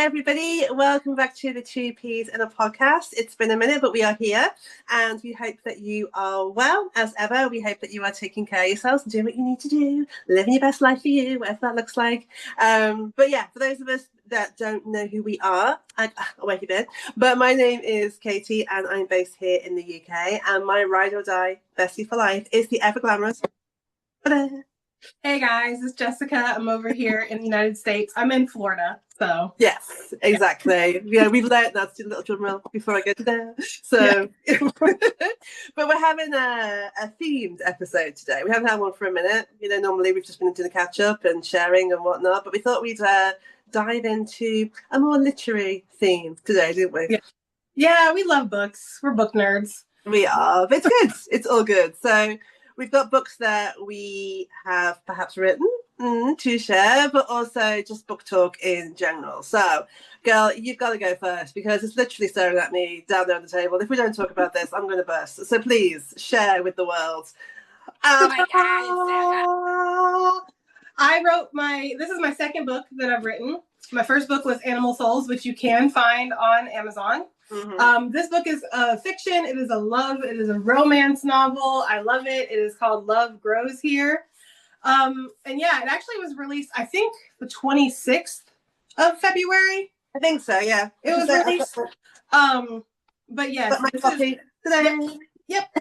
everybody. Welcome back to the Two Peas in a Podcast. It's been a minute, but we are here, and we hope that you are well as ever. We hope that you are taking care of yourselves and doing what you need to do, living your best life for you, whatever that looks like. But yeah, for those of us that don't know who we are, where you been? But my name is Katie, and I'm based here in the UK. And my ride or die bestie for life is the ever glamorous. Hey guys, it's Jessica. I'm over here in the United States. I'm in Florida, so. Yes, exactly. Yeah, we've learned that to the little drum roll before I get to there. So, yeah. But we're having a themed episode today. We haven't had one for a minute. You know, normally we've just been doing a catch up and sharing and whatnot, but we thought we'd dive into a more literary theme today, didn't we? Yeah, we love books. We're book nerds. We are, but it's good. It's all good. So we've got books that we have perhaps written to share, but also just book talk in general. So, girl, you've got to go first because it's literally staring at me down there on the table. If we don't talk about this, I'm going to burst. So please share with the world. Oh my God. This is my second book that I've written. My first book was Animal Souls, which you can find on Amazon. Mm-hmm. This book is fiction. It is a romance novel. I love it. It is called Love Grows Here. And yeah, it actually was released, I think, the 26th of February. I think so, yeah. It was released. But yes. My copy today. Yep.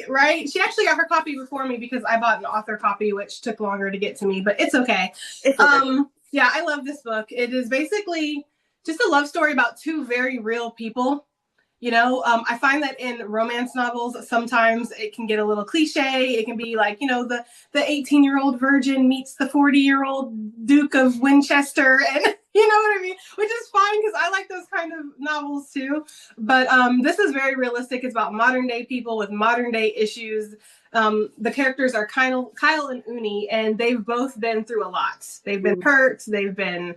Right? She actually got her copy before me because I bought an author copy, which took longer to get to me, but it's okay. Yeah, I love this book. It is basically just a love story about two very real people. You know, I find that in romance novels, sometimes it can get a little cliche. It can be like, you know, the 18-year-old virgin meets the 40-year-old Duke of Winchester. And you know what I mean? Which is fine because I like those kind of novels too. But this is very realistic. It's about modern day people with modern day issues. The characters are Kyle and Uni, and they've both been through a lot. They've been hurt. They've been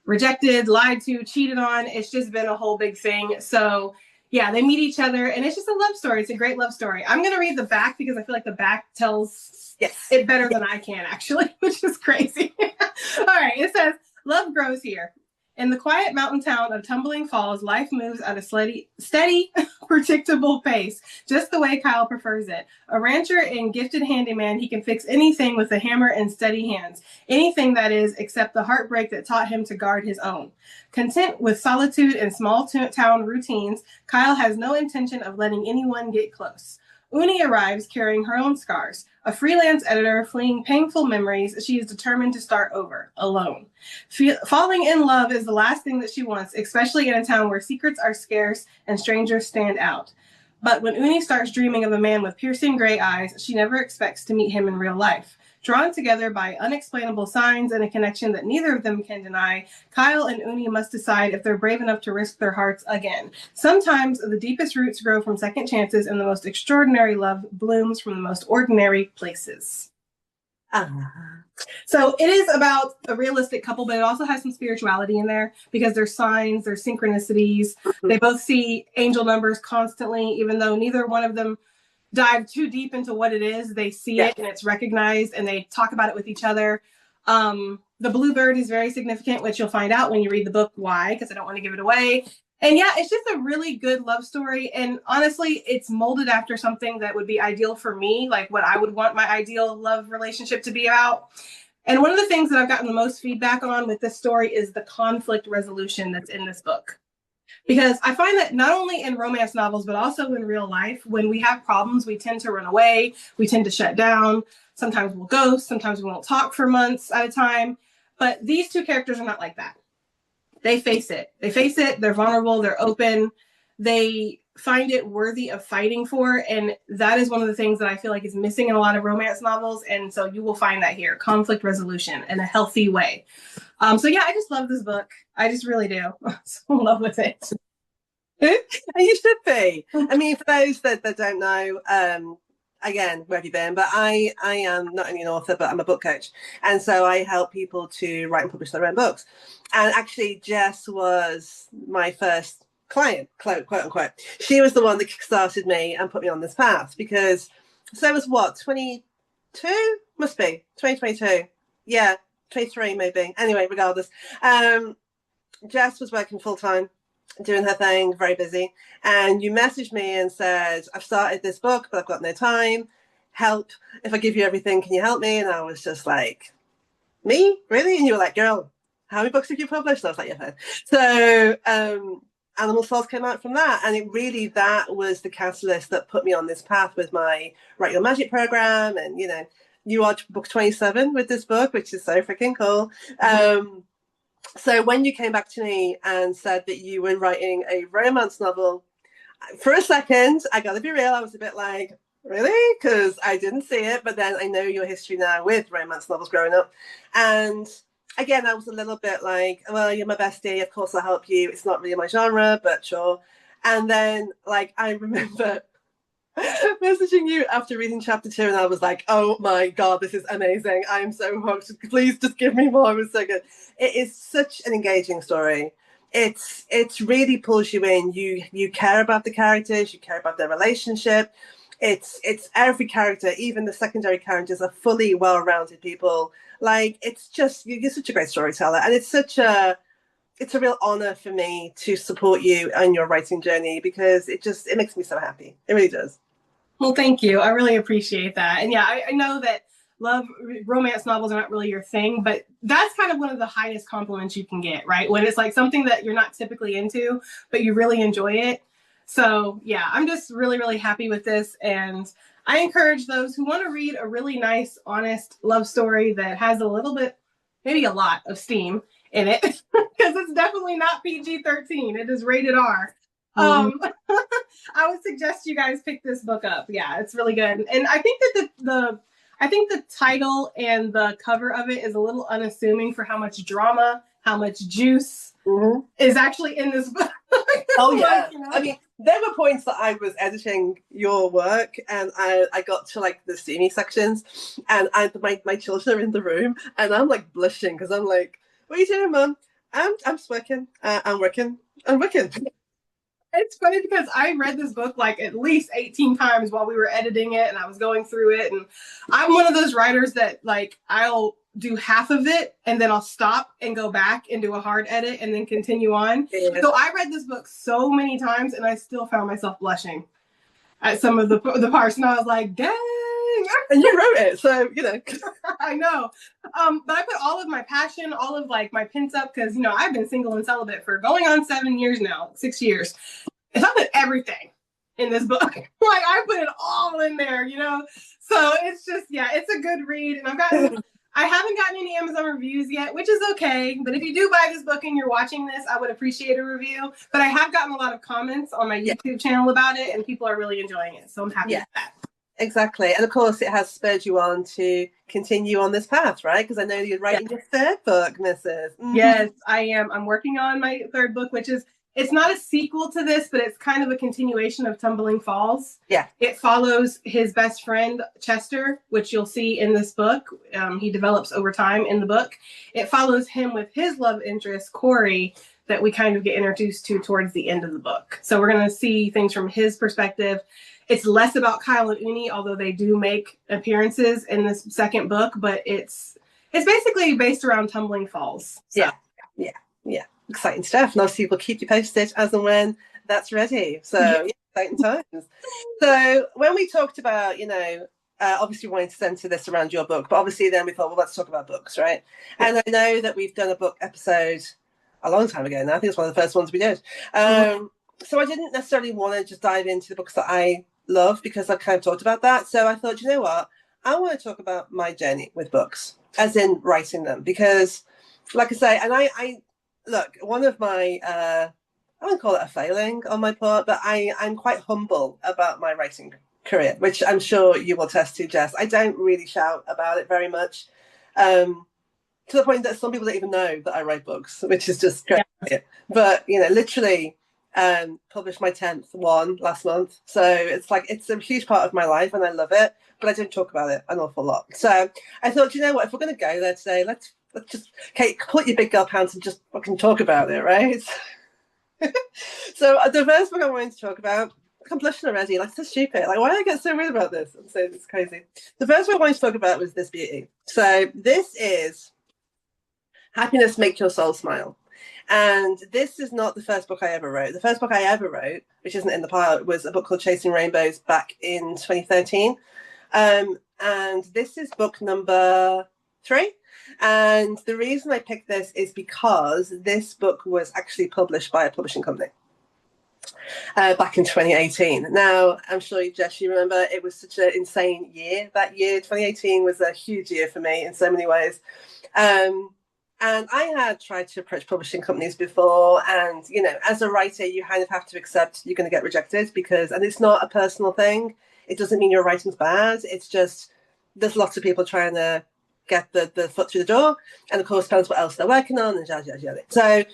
rejected, lied to, cheated on. It's just been a whole big thing. So yeah, they meet each other, and it's just a love story. It's a great love story. I'm going to read the back because I feel like the back tells it better than I can, actually, which is crazy. All right, it says, Love grows here. In the quiet mountain town of Tumbling Falls, life moves at a steady, predictable pace, just the way Kyle prefers it. A rancher and gifted handyman, he can fix anything with a hammer and steady hands. Anything, that is, except the heartbreak that taught him to guard his own. Content with solitude and small town routines, Kyle has no intention of letting anyone get close. Uni arrives carrying her own scars. A freelance editor fleeing painful memories, she is determined to start over, alone. Falling in love is the last thing that she wants, especially in a town where secrets are scarce and strangers stand out. But when Uni starts dreaming of a man with piercing gray eyes, she never expects to meet him in real life. Drawn together by unexplainable signs and a connection that neither of them can deny, Kyle and Uni must decide if they're brave enough to risk their hearts again. Sometimes the deepest roots grow from second chances, and the most extraordinary love blooms from the most ordinary places. So it is about a realistic couple, but it also has some spirituality in there because there's signs, there's synchronicities. They both see angel numbers constantly, even though neither one of them dive too deep into what it is. They see it and it's recognized, and they talk about it with each other. The bluebird is very significant, which you'll find out when you read the book why, because I don't want to give it away. And yeah, it's just a really good love story. And honestly, it's molded after something that would be ideal for me, like what I would want my ideal love relationship to be about. And one of the things that I've gotten the most feedback on with this story is the conflict resolution that's in this book. Because I find that not only in romance novels, but also in real life, when we have problems, we tend to run away, we tend to shut down. Sometimes we'll ghost, sometimes we won't talk for months at a time. But these two characters are not like that. They face it. They're vulnerable. They're open. They find it worthy of fighting for. And that is one of the things that I feel like is missing in a lot of romance novels. And so you will find that here, conflict resolution in a healthy way. So yeah, I just love this book. I just really do. I'm so in love with it. And you should be. I mean, for those that don't know, again, where have you been? But I am not only an author, but I'm a book coach. And so I help people to write and publish their own books. And actually, Jess was my first client, quote unquote. She was the one that kickstarted me and put me on this path because, so it was what, 22? Must be 2022. Yeah, 23 maybe. Anyway, regardless. Jess was working full time, doing her thing, very busy. And you messaged me and said, I've started this book, but I've got no time. Help. If I give you everything, can you help me? And I was just like, me? Really? And you were like, girl, how many books have you published? And I was like, yeah, fine. So Animal Souls came out from that. And it really, that was the catalyst that put me on this path with my Write Your Magic program. And, you know, you are book 27 with this book, which is so freaking cool. So when you came back to me and said that you were writing a romance novel, for a second, I gotta be real, I was a bit like, really? Because I didn't see it, but then I know your history now with romance novels growing up. And again, I was a little bit like, well, you're my bestie, of course I'll help you. It's not really my genre, but sure. And then, like, I remember messaging you after reading chapter 2, and I was like, oh my god, this is amazing. I'm so hooked. Please just give me more. It was so good. It is such an engaging story. It's really pulls you in. You care about the characters, you care about their relationship. It's every character, even the secondary characters are fully well-rounded people. Like, it's just, you're such a great storyteller, and it's a real honor for me to support you on your writing journey, because it makes me so happy. It really does. Well, thank you. I really appreciate that. And yeah, I know that romance novels are not really your thing, but that's kind of one of the highest compliments you can get, right? When it's like something that you're not typically into, but you really enjoy it. So yeah, I'm just really, really happy with this. And I encourage those who want to read a really nice, honest love story that has a little bit, maybe a lot of steam in it, because it's definitely not PG-13. It is rated R. I would suggest you guys pick this book up. Yeah, it's really good. And I think that the title and the cover of it is a little unassuming for how much drama, how much juice is actually in this book. Oh yeah. Like, you know? I mean, there were points that I was editing your work and I got to like the steamy sections, and my children are in the room and I'm like blushing because I'm like, what are you doing, Mum? I'm just working. I'm working. It's funny because I read this book like at least 18 times while we were editing it, and I was going through it. And I'm one of those writers that, like, I'll do half of it and then I'll stop and go back and do a hard edit and then continue on. Yeah. So I read this book so many times and I still found myself blushing at some of the parts. And I was like, dang. And you wrote it, so, you know. I know. But I put all of my passion, all of like my pins up, because, you know, I've been single and celibate for going on 7 years now, 6 years. And I put everything in this book. Like, I put it all in there, you know? So it's just, yeah, it's a good read. And I haven't gotten any Amazon reviews yet, which is okay. But if you do buy this book and you're watching this, I would appreciate a review. But I have gotten a lot of comments on my YouTube channel about it, and people are really enjoying it. So I'm happy with that. Exactly. And of course, it has spurred you on to continue on this path, right? Because I know you're writing your third book, Mrs. Yes, I am. I'm working on my third book, which is, it's not a sequel to this, but it's kind of a continuation of Tumbling Falls. Yeah. It follows his best friend, Chester, which you'll see in this book. He develops over time in the book. It follows him with his love interest, Corey, that we kind of get introduced to towards the end of the book. So we're going to see things from his perspective. It's less about Kyle and Uni, although they do make appearances in this second book, but it's basically based around Tumbling Falls. So. Yeah. Exciting stuff. And obviously we'll keep you posted as and when that's ready. So exciting times. So when we talked about, you know, obviously wanting to center this around your book, but obviously then we thought, well, let's talk about books, right? And I know that we've done a book episode a long time ago now. I think it's one of the first ones we did. So I didn't necessarily want to just dive into the books that I love, because I've kind of talked about that. So I thought, you know what? I want to talk about my journey with books, as in writing them, because like I say, and I look, one of my, I wouldn't call it a failing on my part, but I'm quite humble about my writing career, which I'm sure you will attest to, Jess. I don't really shout about it very much, to the point that some people don't even know that I write books, which is just crazy. Yeah. But, you know, literally published my 10th one last month. So it's like, it's a huge part of my life and I love it, but I don't talk about it an awful lot. So I thought, you know what, if we're going to go there today, let's just, Kate, put your big girl pants and just fucking talk about it, right? So the first book I wanted to talk about, I'm blushing already, like, so stupid. Like, why do I get so weird about this? I'm saying it's crazy. The first one I wanted to talk about was This Beauty. So this is Happiness Makes Your Soul Smile. And this is not the first book I ever wrote. The first book I ever wrote, which isn't in the pile, was a book called Chasing Rainbows back in 2013. And this is book number 3. And the reason I picked this is because this book was actually published by a publishing company back in 2018. Now, I'm sure, Jess, you remember it was such an insane year that year. 2018 was a huge year for me in so many ways. And I had tried to approach publishing companies before. And, you know, as a writer, you kind of have to accept you're going to get rejected because, and it's not a personal thing. It doesn't mean your writing's bad. It's just there's lots of people trying to get the foot through the door. And of course, depends what else they're working on and yada, yada, yada. So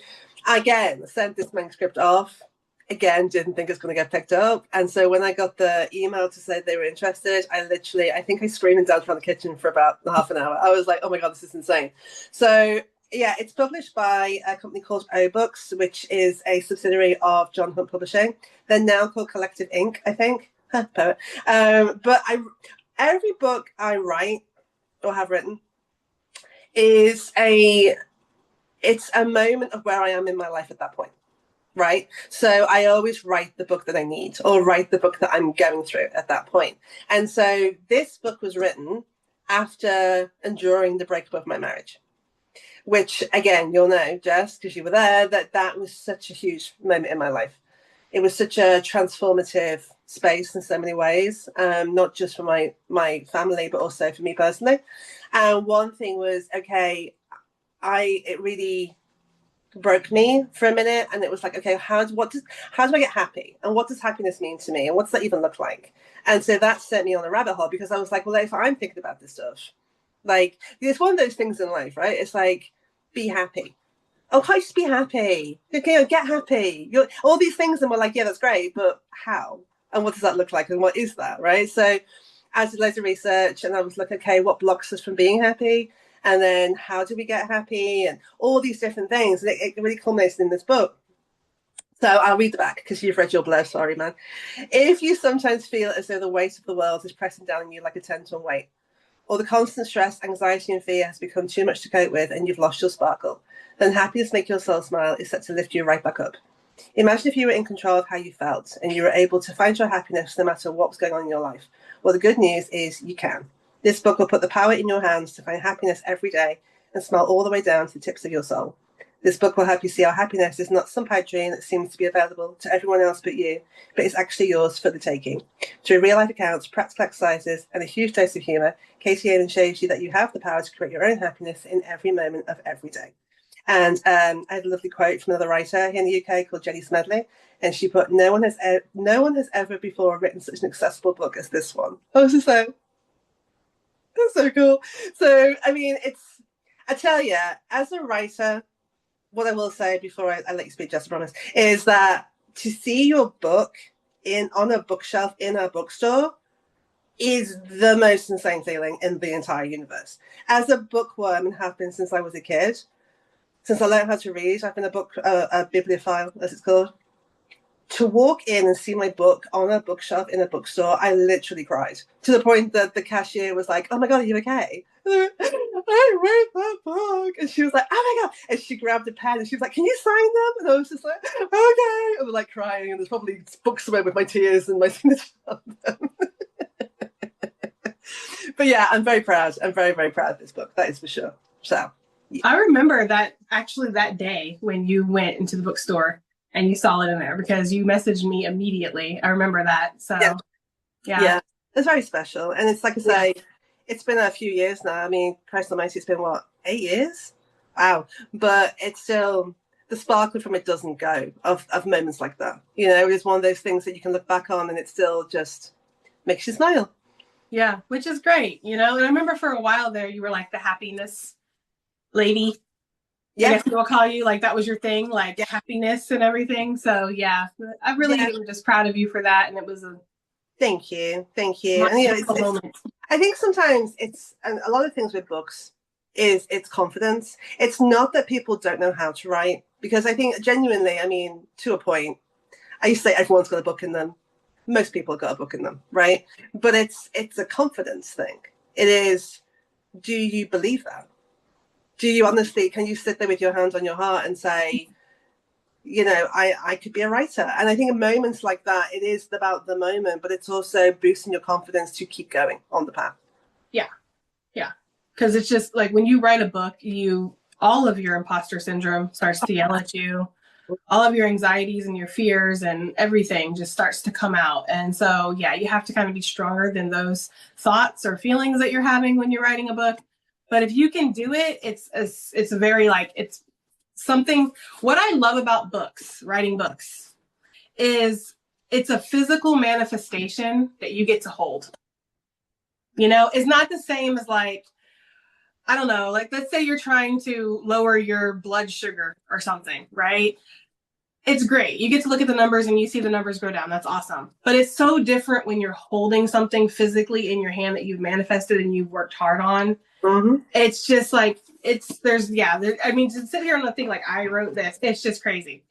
again, sent this manuscript off. Again, didn't think it's going to get picked up. And so when I got the email to say they were interested, I think I screamed and danced around the kitchen for about half an hour. I was like, oh my God, this is insane. So yeah, it's published by a company called O Books, which is a subsidiary of John Hunt Publishing. They're now called Collective Ink, I think. Poet. But every book I write or have written is it's a moment of where I am in my life at that point. Right. So I always write the book that I need or write the book that I'm going through at that point. And so this book was written after and during the breakup of my marriage, which again, you'll know, Jess, because you were there, that was such a huge moment in my life. It was such a transformative space in so many ways, not just for my family, but also for me personally. And one thing was, okay, it really broke me for a minute, and it was like, okay, how do I get happy, and what does happiness mean to me, and what's that even look like? And so that sent me on a rabbit hole, because I was like, well, if I'm thinking about this stuff, like, it's one of those things in life, right? It's like, be happy. Oh, can't you just be happy? Okay, get happy. All these things, and we're like, yeah, that's great, but how? And what does that look like, and what is that, right? So I did loads of research, and I was like, okay, what blocks us from being happy? And then how do we get happy, and all these different things. And it really culminates in this book. So I'll read the back because you've read your blurb. Sorry, man. If you sometimes feel as though the weight of the world is pressing down on you like a 10-ton weight, or the constant stress, anxiety, and fear has become too much to cope with and you've lost your sparkle, then happiness make your soul smile is set to lift you right back up. Imagine if you were in control of how you felt and you were able to find your happiness no matter what was going on in your life. Well, the good news is you can. This book will put the power in your hands to find happiness every day and smile all the way down to the tips of your soul. This book will help you see how happiness is not some pipe dream that seems to be available to everyone else but you, but is actually yours for the taking. Through real-life accounts, practical exercises, and a huge dose of humour, Katie Haven shows you that you have the power to create your own happiness in every moment of every day. And I had a lovely quote from another writer here in the UK called Jenny Smedley, and she put, no one has ever before written such an accessible book as this one. I was just like, that's so cool. So, I mean, I tell you, as a writer, what I will say before I let you speak, Jess, I promise, is that to see your book on a bookshelf in a bookstore is the most insane feeling in the entire universe. As a bookworm, and have been since I was a kid, since I learned how to read, I've been a bibliophile, as it's called. To walk in and see my book on a bookshelf in a bookstore, I literally cried, to the point that the cashier was like, oh my God, are you okay? I read that book. And she was like, oh my God. And she grabbed a pen and she was like, can you sign them? And I was just like, okay. And we're like crying, and there's probably books somewhere with my tears and my signature on them. But yeah, I'm very proud. I'm very, very proud of this book. That is for sure. So yeah. I remember that day when you went into the bookstore and you saw it in there, because you messaged me immediately. I remember that. So yeah. It's very special. And it's like I say, it's been a few years now. I mean, Christ Almighty, it's been what, 8 years? Wow. But it's still, the sparkle from it doesn't go of moments like that. You know, it's one of those things that you can look back on and it still just makes you smile. Yeah, which is great, you know. And I remember for a while there, you were like the happiness lady. Yeah, I guess we'll call you, like, that was your thing, like happiness and everything. So yeah, I really am just proud of you for that. And it was a thank you. And, you know, I think sometimes and a lot of things with books is it's confidence. It's not that people don't know how to write, because I think genuinely, I mean, to a point, I used to say everyone's got a book in them. Most people have got a book in them, right? But it's a confidence thing. It is, do you believe that? Do you honestly, can you sit there with your hands on your heart and say, you know, I could be a writer? And I think in moments like that, it is about the moment, but it's also boosting your confidence to keep going on the path. Yeah. Yeah. Because it's just like when you write a book, all of your imposter syndrome starts to yell at you. All of your anxieties and your fears and everything just starts to come out. And so, yeah, you have to kind of be stronger than those thoughts or feelings that you're having when you're writing a book. But if you can do it, it's a very like, it's something. What I love about books, writing books, is it's a physical manifestation that you get to hold. You know, it's not the same as like, I don't know, like let's say you're trying to lower your blood sugar or something, right? It's great. You get to look at the numbers and you see the numbers go down. That's awesome. But it's so different when you're holding something physically in your hand that you've manifested and you've worked hard on. Mm-hmm. It's just like, I mean, to sit here and think like I wrote this, it's just crazy.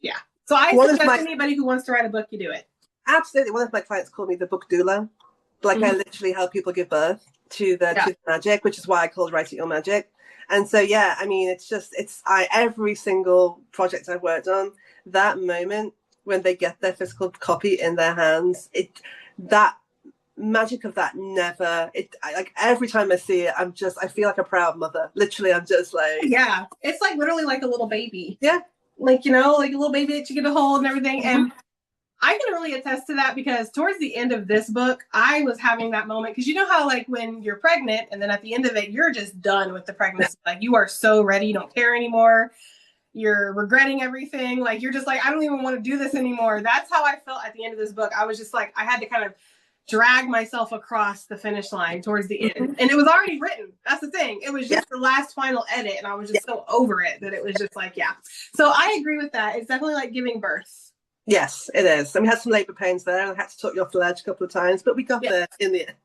Yeah. So I suggest anybody who wants to write a book, you do it. Absolutely. One of my clients called me the book doula. Like I literally help people give birth to the magic, which is why I called Write It Your Magic. And so, yeah, I mean, every single project I've worked on, that moment when they get their physical copy in their hands, that magic of that like every time I see it, I feel like a proud mother. Literally, I'm just like, yeah, it's like literally like a little baby. Yeah. Like, you know, like a little baby that you get to hold and everything. Mm-hmm. And I can really attest to that because towards the end of this book, I was having that moment. Because you know how like when you're pregnant and then at the end of it, you're just done with the pregnancy. Like you are so ready. You don't care anymore. You're regretting everything. Like you're just like, I don't even want to do this anymore. That's how I felt at the end of this book. I was just like, I had to kind of drag myself across the finish line towards the end. And it was already written. That's the thing. It was just the last final edit. And I was just so over it that it was just like, yeah. So I agree with that. It's definitely like giving birth. Yes, it is. And we had some labor pains there. And I had to talk you off the ledge a couple of times, but we got there in the end.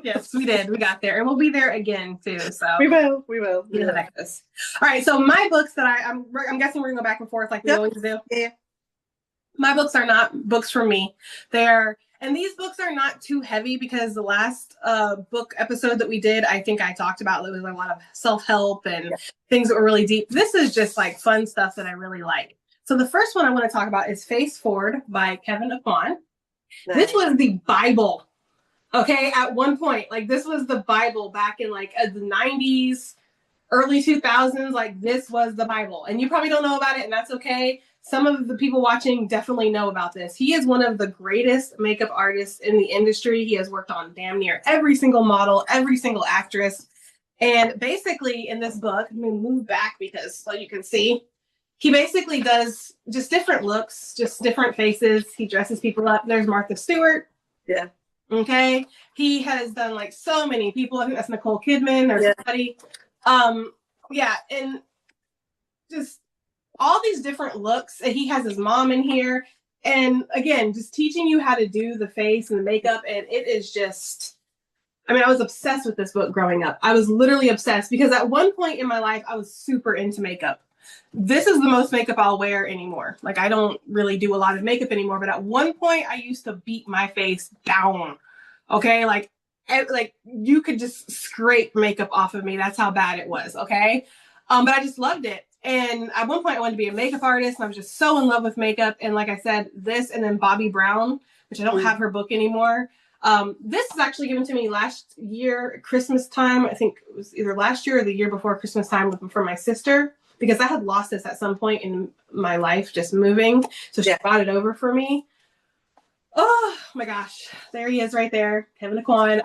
Yes, we did. We got there. And we'll be there again, too. So We will. Yeah. All right. So my books that I'm guessing we're going to go back and forth like we always do. Yeah. My books are not books for me. And these books are not too heavy because the last book episode that we did, I think I talked about, it was a lot of self-help and things that were really deep. This is just like fun stuff that I really like. So the first one I want to talk about is Face Forward by Kevin Aucoin. Nice. This was the Bible. Okay, at one point, like this was the Bible back in like the 90s, early 2000s, like this was the Bible. And you probably don't know about it, and that's okay. Some of the people watching definitely know about this. He is one of the greatest makeup artists in the industry. He has worked on damn near every single model, every single actress. And basically in this book, I'm going to move back because so you can see, he basically does just different looks, just different faces. He dresses people up. There's Martha Stewart. Yeah. Okay. He has done like so many people. I think that's Nicole Kidman or somebody. Yeah. And just all these different looks. He has his mom in here. And again, just teaching you how to do the face and the makeup. And it is just, I mean, I was obsessed with this book growing up. I was literally obsessed because at one point in my life, I was super into makeup. This is the most makeup I'll wear anymore. Like I don't really do a lot of makeup anymore, but at one point I used to beat my face down. Okay. Like you could just scrape makeup off of me. That's how bad it was. Okay. But I just loved it. And at one point I wanted to be a makeup artist and I was just so in love with makeup. And like I said, this and then Bobbi Brown, which I don't have her book anymore. This is actually given to me last year, Christmas time. I think it was either last year or the year before Christmas time for my sister. Because I had lost this at some point in my life, just moving. So she brought it over for me. Oh my gosh. There he is right there. Kevin Aucoin.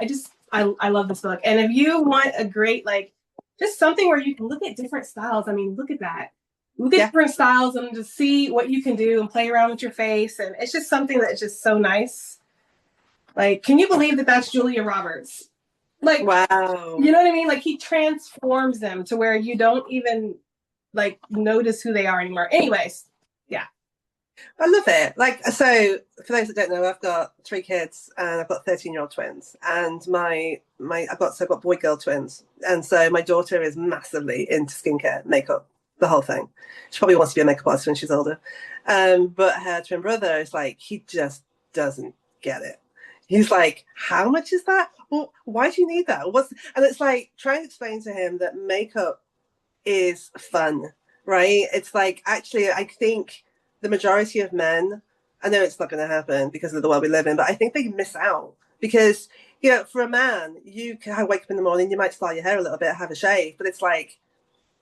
I love this book. And if you want a great, like, just something where you can look at different styles. I mean, look at that. Look at different styles and just see what you can do and play around with your face. And it's just something that's just so nice. Like, can you believe that that's Julia Roberts? Like, wow. You know what I mean? Like, he transforms them to where you don't even like notice who they are anymore. Anyways, yeah. I love it. Like, so for those that don't know, I've got 3 kids and I've got 13-year-old twins, and I've got boy girl twins, and so my daughter is massively into skincare, makeup, the whole thing. She probably wants to be a makeup artist when she's older, but her twin brother is like, he just doesn't get it. He's like, how much is that? Well, why do you need that? And it's like trying to explain to him that makeup is fun, right? It's like, actually, I think the majority of men, I know it's not going to happen because of the world we live in, but I think they miss out because, you know, for a man, you can wake up in the morning, you might style your hair a little bit, have a shave, but it's like,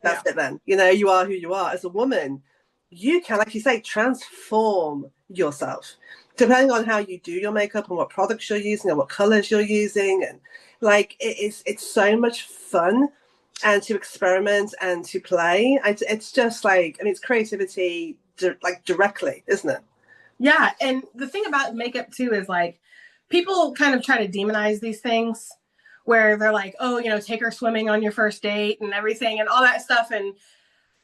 that's it then. You know, you are who you are. As a woman, you can, like you say, transform yourself depending on how you do your makeup and what products you're using and what colors you're using. And like, it's so much fun and to experiment and to play. It's just like, I mean, it's creativity like directly, isn't it? Yeah. And the thing about makeup too is like people kind of try to demonize these things where they're like, oh, you know, take her swimming on your first date and everything and all that stuff. And,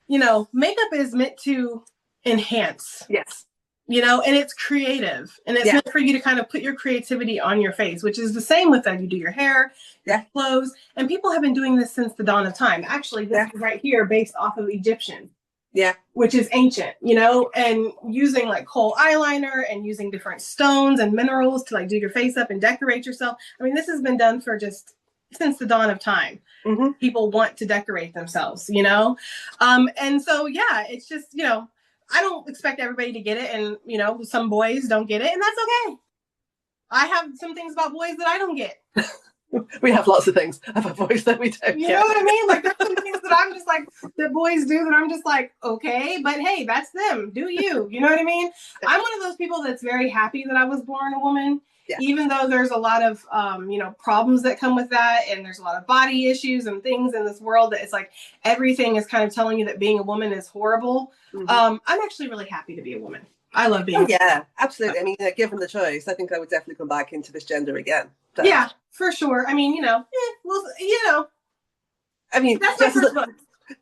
you know, makeup is meant to enhance. Yes. You know, and it's creative and it's meant for you to kind of put your creativity on your face, which is the same with that. You do your hair, your clothes, and people have been doing this since the dawn of time. Actually, this is right here based off of Egyptian. Yeah. Which is ancient, you know, and using like kohl eyeliner and using different stones and minerals to like do your face up and decorate yourself. I mean, this has been done for just since the dawn of time. Mm-hmm. People want to decorate themselves, you know? And so, yeah, it's just, you know, I don't expect everybody to get it. And, you know, some boys don't get it, and that's okay. I have some things about boys that I don't get. We have lots of things about boys that we don't get. You know what I mean? Like, there's some things that I'm just like, that boys do that I'm just like, okay, but hey, that's them. Do you? You know what I mean? I'm one of those people that's very happy that I was born a woman. Yeah. Even though there's a lot of, you know, problems that come with that. And there's a lot of body issues and things in this world that it's like everything is kind of telling you that being a woman is horrible. Mm-hmm. I'm actually really happy to be a woman. I love being. Yeah, absolutely. I mean, given the choice, I think I would definitely come back into this gender again. So. Yeah, for sure. I mean, you know, well, you know. I mean, that's my first book.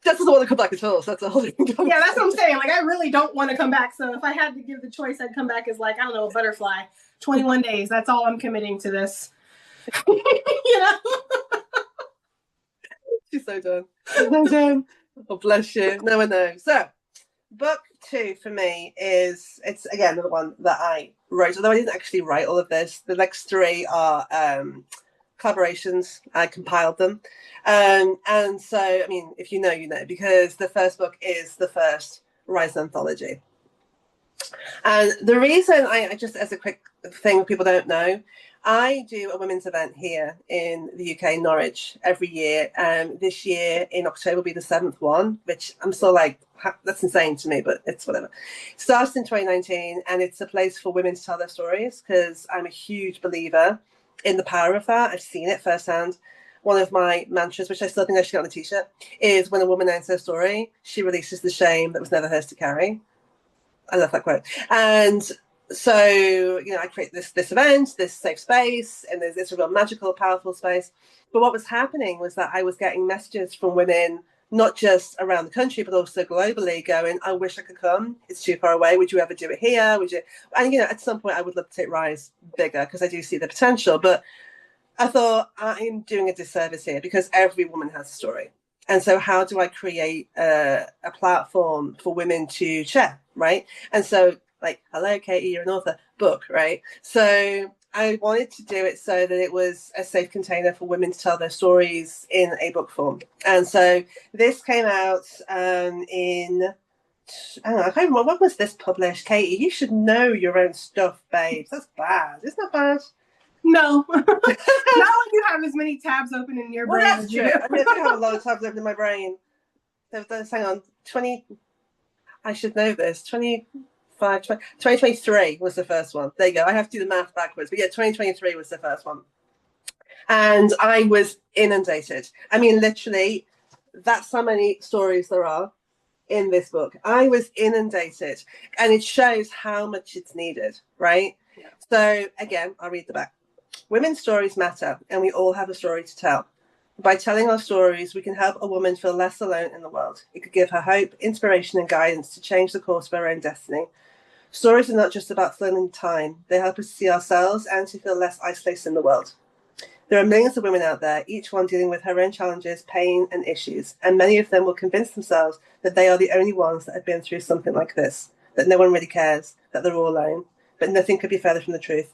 Jess doesn't want to come back at all, so that's a whole thing. Yeah, that's what I'm saying. Like, I really don't want to come back. So if I had to give the choice, I'd come back as like, I don't know, a butterfly. 21 days. That's all I'm committing to this. You know? She's so done. So done. Oh, bless you. No one knows. So, book 2 for me is, it's again another one that I wrote, although I didn't actually write all of this. The next 3 are collaborations. I compiled them. And so, I mean, if you know, you know, because the first book is the first Rise anthology. And the reason I just, as a quick thing people don't know, I do a women's event here in the UK, Norwich, every year. This year in October will be the 7th one, which I'm still like, that's insane to me, but it's whatever. It starts in 2019, and it's a place for women to tell their stories, because I'm a huge believer in the power of that. I've seen it firsthand. One of my mantras, which I still think I should get on a t-shirt, is when a woman owns her story, she releases the shame that was never hers to carry. I love that quote. And so, you know, I create this event, this safe space, and there's this real magical, powerful space. But what was happening was that I was getting messages from women, not just around the country, but also globally, going, I wish I could come. It's too far away. Would you ever do it here? Would you? And, you know, at some point I would love to take Rise bigger, because I do see the potential. But I thought, I'm doing a disservice here, because every woman has a story. And so how do I create a platform for women to share, right? And so, like, hello, Katie, you're an author, book, right? So I wanted to do it so that it was a safe container for women to tell their stories in a book form. And so this came out in, I don't know, I can't remember, when was this published? Katie, you should know your own stuff, babes. That's bad. Isn't that bad? No. Not when you have as many tabs open in your brain. That's true. I mean, I do have a lot of tabs open in my brain. Hang on, 20, I should know this, 2023 was the first one. There you go. I have to do the math backwards. But yeah, 2023 was the first one. And I was inundated. I mean, literally, that's how many stories there are in this book. I was inundated. And it shows how much it's needed, right? Yeah. So again, I'll read the back. Women's stories matter, and we all have a story to tell. By telling our stories, we can help a woman feel less alone in the world. It could give her hope, inspiration, and guidance to change the course of her own destiny. Stories are not just about filling time. They help us see ourselves and to feel less isolated in the world. There are millions of women out there, each one dealing with her own challenges, pain, and issues, and many of them will convince themselves that they are the only ones that have been through something like this, that no one really cares, that they're all alone. But nothing could be further from the truth.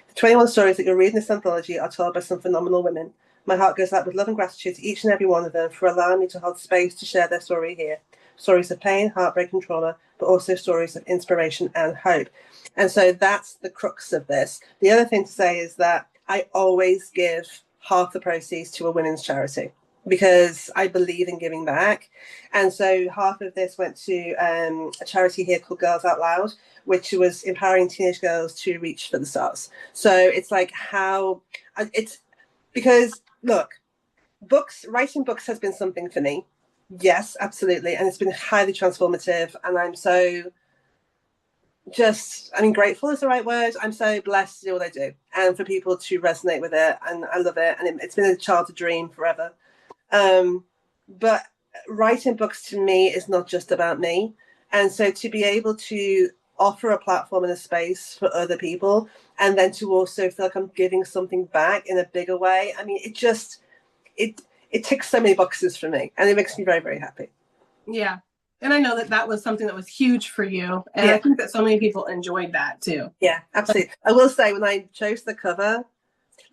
The 21 stories that you'll read in this anthology are told by some phenomenal women. My heart goes out with love and gratitude to each and every one of them for allowing me to hold space to share their story here. Stories of pain, heartbreak, and trauma, but also stories of inspiration and hope. And so that's the crux of this. The other thing to say is that I always give half the proceeds to a women's charity because I believe in giving back. And so half of this went to a charity here called Girls Out Loud, which was empowering teenage girls to reach for the stars. So it's like how it's because look, writing books has been something for me. Yes, absolutely. And it's been highly transformative. And I'm so grateful is the right word. I'm so blessed to do what I do and for people to resonate with it. And I love it. And it's been a childhood dream forever. But writing books to me is not just about me. And so to be able to offer a platform and a space for other people, and then to also feel like I'm giving something back in a bigger way. I mean, it ticks so many boxes for me, and it makes me very, very happy. Yeah. And I know that was something that was huge for you. And I think that so many people enjoyed that too. Yeah, absolutely. I will say when I chose the cover,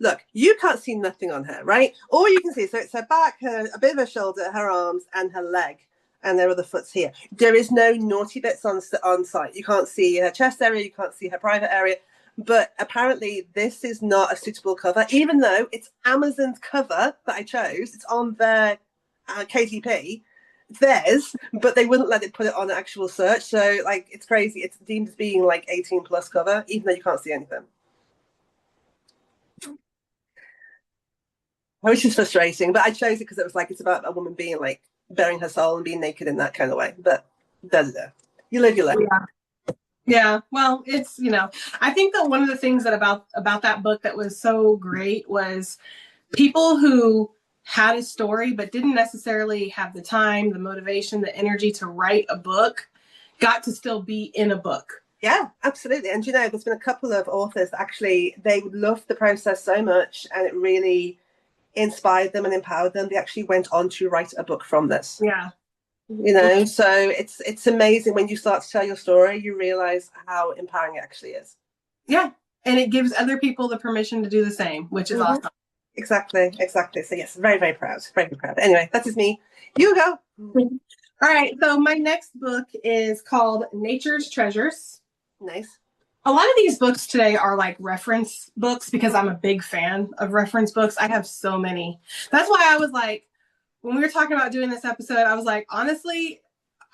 look, you can't see nothing on her, right? All you can see, so it's her back, a bit of her shoulder, her arms, and her leg. And there are the foots here. There is no naughty bits on site. You can't see her chest area. You can't see her private area. But apparently this is not a suitable cover, even though it's Amazon's cover that I chose. It's on their KTP. It's theirs, but they wouldn't let it put it on actual search. So, like, it's crazy. It's deemed as being like 18 plus cover, even though you can't see anything. Which is frustrating, but I chose it because it was like, it's about a woman being like, bearing her soul and being naked in that kind of way. But you live your life. Yeah. Well, it's, I think that one of the things that about that book that was so great was people who had a story but didn't necessarily have the time, the motivation, the energy to write a book got to still be in a book. Yeah, absolutely. And there's been a couple of authors that actually, they loved the process so much and it really inspired them and empowered them. They actually went on to write a book from this. Yeah. So it's amazing when you start to tell your story, you realize how empowering it actually is. Yeah. And it gives other people the permission to do the same, which is awesome. Exactly. So yes, very, very proud. Very, very proud. Anyway, that is me. You go. All right. So my next book is called Nature's Treasures. Nice. A lot of these books today are like reference books because I'm a big fan of reference books. I have so many. That's why I was like, when we were talking about doing this episode, I was like, honestly,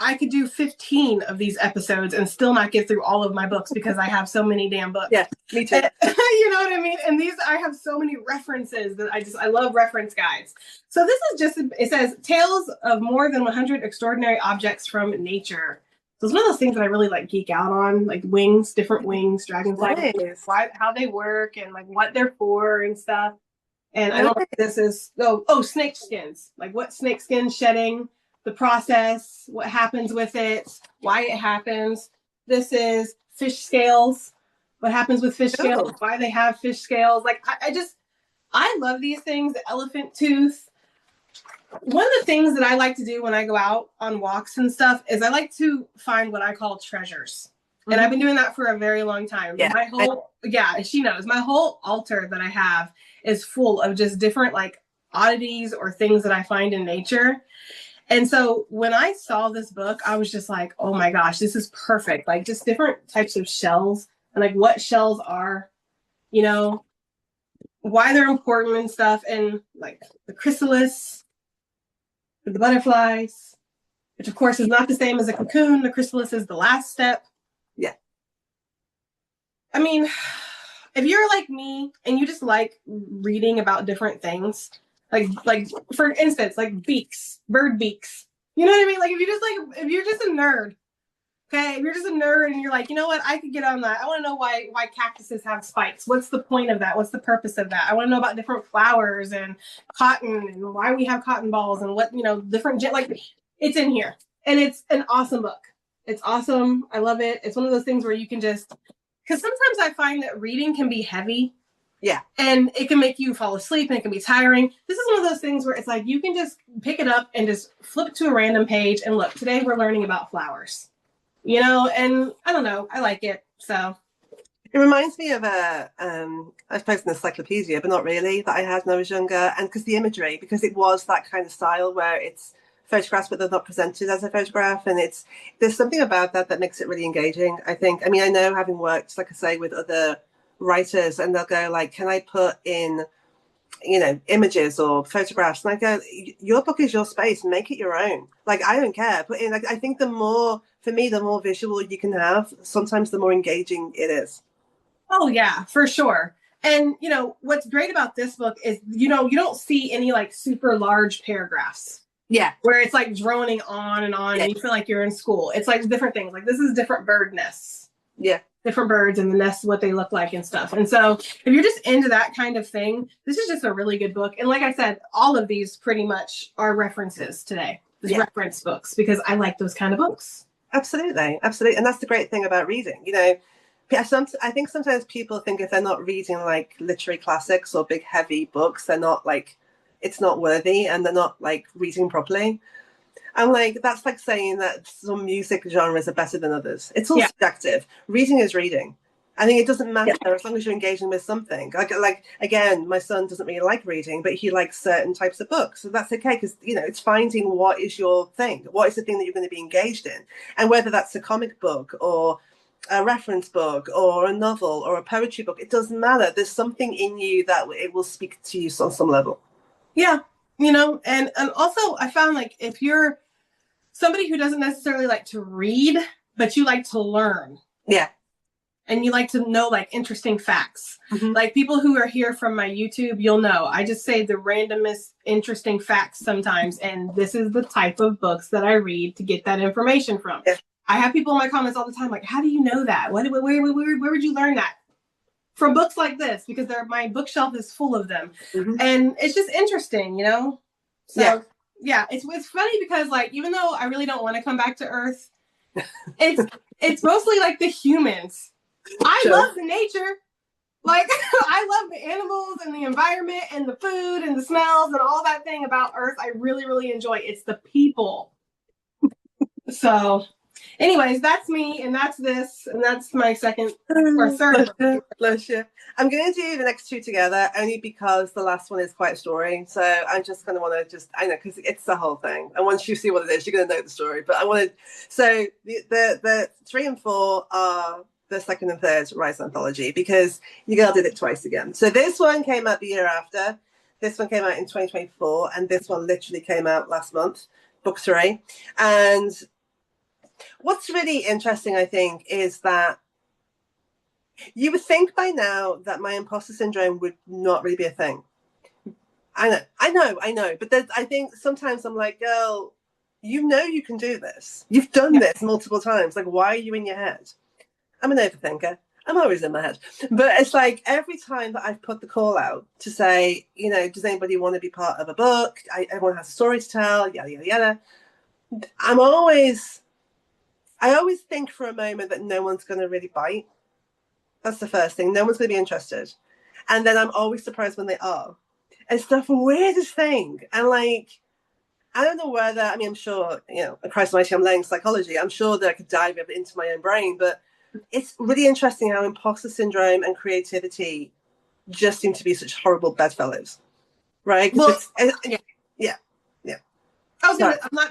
I could do 15 of these episodes and still not get through all of my books because I have so many damn books. Yeah, me too. You know what I mean? And I have so many references that I love reference guides. So this is it says tales of more than 100 extraordinary objects from nature. So it's one of those things that I really like geek out on, like wings, different wings, dragonfly, how they work and like what they're for and stuff. And I don't know if this is, snake skins, like what snake skin shedding, the process, what happens with it, why it happens. This is fish scales, what happens with fish scales, why they have fish scales. Like I love these things, the elephant tooth. One of the things that I like to do when I go out on walks and stuff is I like to find what I call treasures. Mm-hmm. And I've been doing that for a very long time. Yeah. She knows. My whole altar that I have is full of just different like oddities or things that I find in nature. And so when I saw this book, I was just like, oh my gosh, this is perfect. Like just different types of shells and like what shells are, why they're important and stuff. And like the chrysalis, the butterflies, which of course is not the same as a cocoon. The chrysalis is the last step. Yeah. I mean, if you're like me and you just like reading about different things, like for instance, like beaks, bird beaks, you know what I mean? Like if you're just a nerd, okay, if you're just a nerd and you're like, you know what, I could get on that. I want to know why cactuses have spikes. What's the point of that? What's the purpose of that? I want to know about different flowers and cotton and why we have cotton balls and what, different, like it's in here. And it's an awesome book. It's awesome. I love it. It's one of those things where you can because sometimes I find that reading can be heavy. Yeah. And it can make you fall asleep and it can be tiring. This is one of those things where it's like you can just pick it up and just flip to a random page and look, today we're learning about flowers. And I don't know, I like it. So It reminds me of I suppose an encyclopedia, but not really, that I had when I was younger. And because the imagery, because it was that kind of style where it's photographs, but they're not presented as a photograph. And there's something about that that makes it really engaging, I think. I mean, I know having worked, like I say, with other writers, and they'll go like, can I put in, images or photographs? And I go, your book is your space, make it your own. Like, I don't care. Put in, like, I think for me, the more visual you can have, sometimes the more engaging it is. Oh yeah, for sure. And what's great about this book is you don't see any like super large paragraphs. Yeah. Where it's like droning on and on, and you feel like you're in school. It's like different things. Like this is different bird nests. Yeah. Different birds and the nests, what they look like and stuff. And so if you're just into that kind of thing, this is just a really good book. And like I said, all of these pretty much are references today. Reference books, because I like those kind of books. Absolutely. Absolutely. And that's the great thing about reading. I think sometimes people think if they're not reading like literary classics or big heavy books, they're not like, it's not worthy and they're not like reading properly. I'm like, that's like saying that some music genres are better than others. It's all subjective. Reading is reading. I think it doesn't matter as long as you're engaging with something. Like again, my son doesn't really like reading, but he likes certain types of books. So that's okay, because it's finding what is your thing. What is the thing that you're going to be engaged in? And whether that's a comic book or a reference book or a novel or a poetry book, it doesn't matter. There's something in you that it will speak to you on some level. Yeah. And also I found like if you're somebody who doesn't necessarily like to read, but you like to learn. Yeah. And you like to know like interesting facts. Mm-hmm. Like people who are here from my YouTube, you'll know I just say the randomest interesting facts sometimes. And this is the type of books that I read to get that information from. Yeah. I have people in my comments all the time like, how do you know that? Where would you learn that? From books like this, because my bookshelf is full of them. Mm-hmm. And it's just interesting, So yeah, it's funny because like, even though I really don't want to come back to Earth, it's mostly like the humans. I love the nature. Like I love the animals and the environment and the food and the smells and all that thing about Earth. I really, really enjoy. It's the people. So anyways, that's me and that's this and that's my second or third. Bless you. I'm going to do the next two together only because the last one is quite a story. So I'm just going to want to I know, because it's the whole thing. And once you see what it is, you're going to know the story. But I wanted, so the 3 and 4 are the second and third Rise anthology, because your girl did it twice again. So this one came out the year after. This one came out in 2024, and this one literally came out last month, book 3. And what's really interesting, I think, is that you would think by now that my imposter syndrome would not really be a thing. I know. But I think sometimes I'm like, girl, you can do this. You've done this multiple times. Like, why are you in your head? I'm an overthinker. I'm always in my head. But it's like every time that I've put the call out to say, does anybody want to be part of a book? Everyone has a story to tell, yada, yada, yada. I always think for a moment that no one's going to really bite. That's the first thing. No one's going to be interested. And then I'm always surprised when they are. It's the weirdest thing. And like, I don't know whether, I'm sure, Christ almighty, I'm learning psychology. I'm sure that I could dive into my own brain, but it's really interesting how imposter syndrome and creativity just seem to be such horrible bedfellows, right? Well, yeah. I'm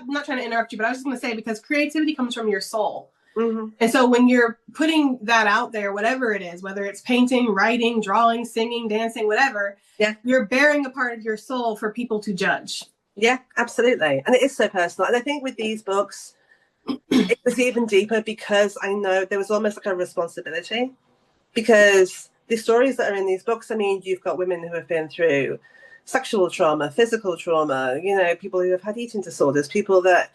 not trying to interrupt you, but I was just going to say, because creativity comes from your soul. Mm-hmm. And so when you're putting that out there, whatever it is, whether it's painting, writing, drawing, singing, dancing, whatever, you're bearing a part of your soul for people to judge. Yeah, absolutely. And it is so personal. And I think with these books, it was even deeper, because I know there was almost like a responsibility, because the stories that are in these books, you've got women who have been through sexual trauma, physical trauma, people who have had eating disorders, people that